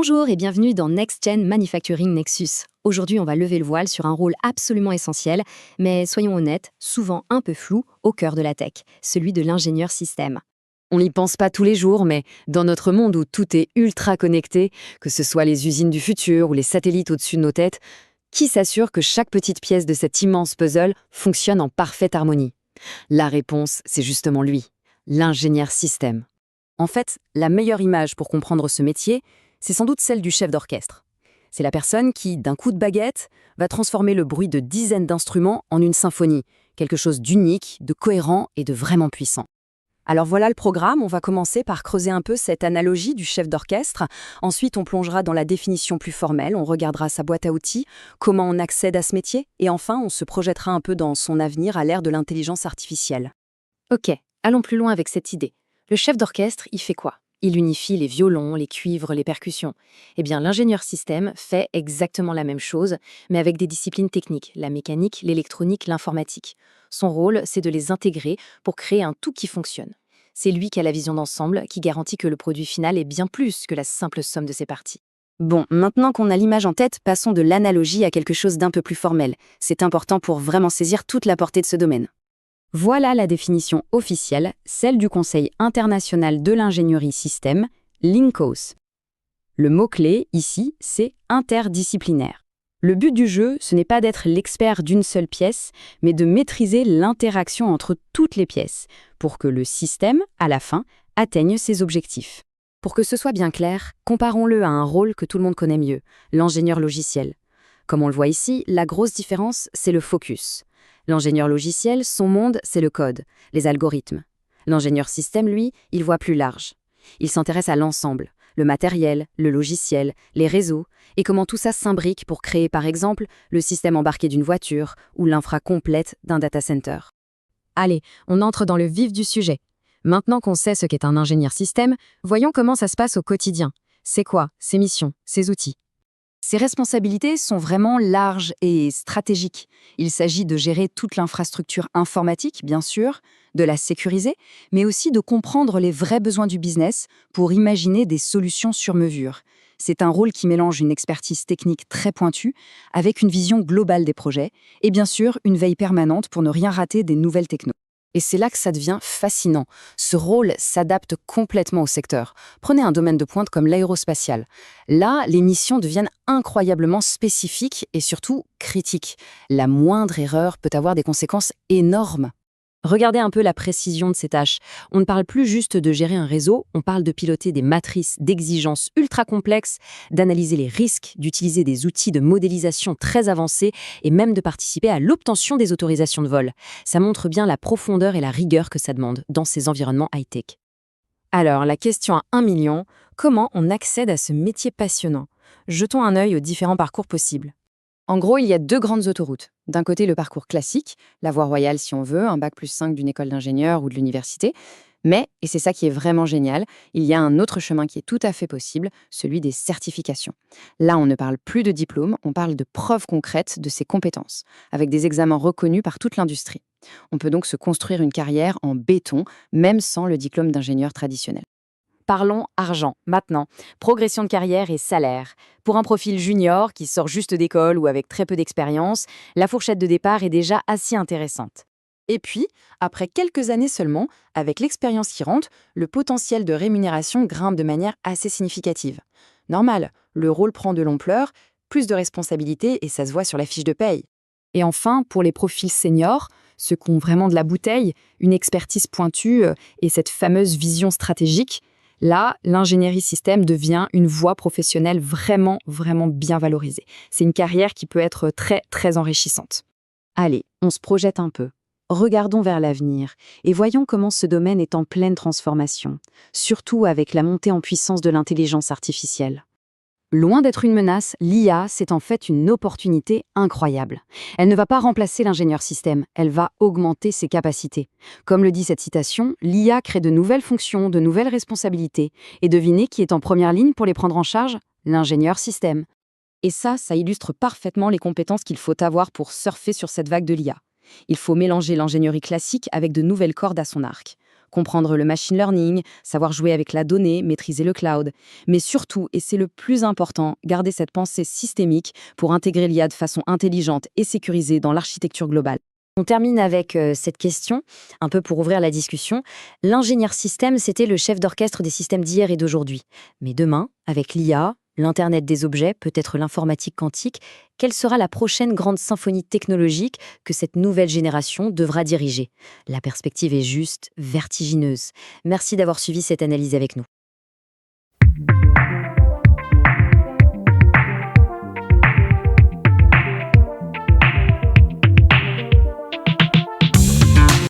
Bonjour et bienvenue dans Next Gen Manufacturing Nexus. Aujourd'hui, on va lever le voile sur un rôle absolument essentiel, mais soyons honnêtes, souvent un peu flou au cœur de la tech, celui de l'ingénieur système. On n'y pense pas tous les jours, mais dans notre monde où tout est ultra connecté, que ce soit les usines du futur ou les satellites au-dessus de nos têtes, qui s'assure que chaque petite pièce de cet immense puzzle fonctionne en parfaite harmonie? La réponse, c'est justement lui, l'ingénieur système. En fait, la meilleure image pour comprendre ce métier, c'est sans doute celle du chef d'orchestre. C'est la personne qui, d'un coup de baguette, va transformer le bruit de dizaines d'instruments en une symphonie, quelque chose d'unique, de cohérent et de vraiment puissant. Alors voilà le programme, on va commencer par creuser un peu cette analogie du chef d'orchestre. Ensuite, on plongera dans la définition plus formelle, on regardera sa boîte à outils, comment on accède à ce métier, et enfin, on se projettera un peu dans son avenir à l'ère de l'intelligence artificielle. Ok, allons plus loin avec cette idée. Le chef d'orchestre, il fait quoi? Il unifie les violons, les cuivres, les percussions. Eh bien, l'ingénieur système fait exactement la même chose, mais avec des disciplines techniques, la mécanique, l'électronique, l'informatique. Son rôle, c'est de les intégrer pour créer un tout qui fonctionne. C'est lui qui a la vision d'ensemble, qui garantit que le produit final est bien plus que la simple somme de ses parties. Bon, maintenant qu'on a l'image en tête, passons de l'analogie à quelque chose d'un peu plus formel. C'est important pour vraiment saisir toute la portée de ce domaine. Voilà la définition officielle, celle du Conseil international de l'ingénierie système, l'INCOS. Le mot-clé, ici, c'est interdisciplinaire. Le but du jeu, ce n'est pas d'être l'expert d'une seule pièce, mais de maîtriser l'interaction entre toutes les pièces, pour que le système, à la fin, atteigne ses objectifs. Pour que ce soit bien clair, comparons-le à un rôle que tout le monde connaît mieux, l'ingénieur logiciel. Comme on le voit ici, la grosse différence, c'est le focus. L'ingénieur logiciel, son monde, c'est le code, les algorithmes. L'ingénieur système, lui, il voit plus large. Il s'intéresse à l'ensemble, le matériel, le logiciel, les réseaux, et comment tout ça s'imbrique pour créer par exemple le système embarqué d'une voiture ou l'infra complète d'un data center. Allez, on entre dans le vif du sujet. Maintenant qu'on sait ce qu'est un ingénieur système, voyons comment ça se passe au quotidien. C'est quoi ses missions, ses outils? Ses responsabilités sont vraiment larges et stratégiques. Il s'agit de gérer toute l'infrastructure informatique, bien sûr, de la sécuriser, mais aussi de comprendre les vrais besoins du business pour imaginer des solutions sur mesure. C'est un rôle qui mélange une expertise technique très pointue avec une vision globale des projets et bien sûr une veille permanente pour ne rien rater des nouvelles techno. Et c'est là que ça devient fascinant. Ce rôle s'adapte complètement au secteur. Prenez un domaine de pointe comme l'aérospatial. Là, les missions deviennent incroyablement spécifiques et surtout critiques. La moindre erreur peut avoir des conséquences énormes. Regardez un peu la précision de ces tâches. On ne parle plus juste de gérer un réseau, on parle de piloter des matrices d'exigences ultra complexes, d'analyser les risques, d'utiliser des outils de modélisation très avancés et même de participer à l'obtention des autorisations de vol. Ça montre bien la profondeur et la rigueur que ça demande dans ces environnements high-tech. Alors, la question à 1 million, comment on accède à ce métier passionnant? Jetons un œil aux différents parcours possibles. En gros, il y a deux grandes autoroutes. D'un côté, le parcours classique, la voie royale si on veut, un bac+5 d'une école d'ingénieur ou de l'université. Mais, et c'est ça qui est vraiment génial, il y a un autre chemin qui est tout à fait possible, celui des certifications. Là, on ne parle plus de diplôme, on parle de preuves concrètes de ses compétences, avec des examens reconnus par toute l'industrie. On peut donc se construire une carrière en béton, même sans le diplôme d'ingénieur traditionnel. Parlons argent, maintenant. Progression de carrière et salaire. Pour un profil junior qui sort juste d'école ou avec très peu d'expérience, la fourchette de départ est déjà assez intéressante. Et puis, après quelques années seulement, avec l'expérience qui rentre, le potentiel de rémunération grimpe de manière assez significative. Normal, le rôle prend de l'ampleur, plus de responsabilités et ça se voit sur la fiche de paye. Et enfin, pour les profils seniors, ceux qui ont vraiment de la bouteille, une expertise pointue et cette fameuse vision stratégique, là, l'ingénierie système devient une voie professionnelle vraiment, vraiment bien valorisée. C'est une carrière qui peut être très, très enrichissante. Allez, on se projette un peu. Regardons vers l'avenir et voyons comment ce domaine est en pleine transformation, surtout avec la montée en puissance de l'intelligence artificielle. Loin d'être une menace, l'IA, c'est en fait une opportunité incroyable. Elle ne va pas remplacer l'ingénieur système, elle va augmenter ses capacités. Comme le dit cette citation, l'IA crée de nouvelles fonctions, de nouvelles responsabilités. Et devinez qui est en première ligne pour les prendre en charge? L'ingénieur système. Et ça illustre parfaitement les compétences qu'il faut avoir pour surfer sur cette vague de l'IA. Il faut mélanger l'ingénierie classique avec de nouvelles cordes à son arc. comprendre le machine learning, savoir jouer avec la donnée, maîtriser le cloud. Mais surtout, et c'est le plus important, garder cette pensée systémique pour intégrer l'IA de façon intelligente et sécurisée dans l'architecture globale. On termine avec cette question, un peu pour ouvrir la discussion. L'ingénieur système, c'était le chef d'orchestre des systèmes d'hier et d'aujourd'hui. Mais demain, avec l'IA, l'Internet des objets, peut-être l'informatique quantique, quelle sera la prochaine grande symphonie technologique que cette nouvelle génération devra diriger? La perspective est juste vertigineuse. Merci d'avoir suivi cette analyse avec nous.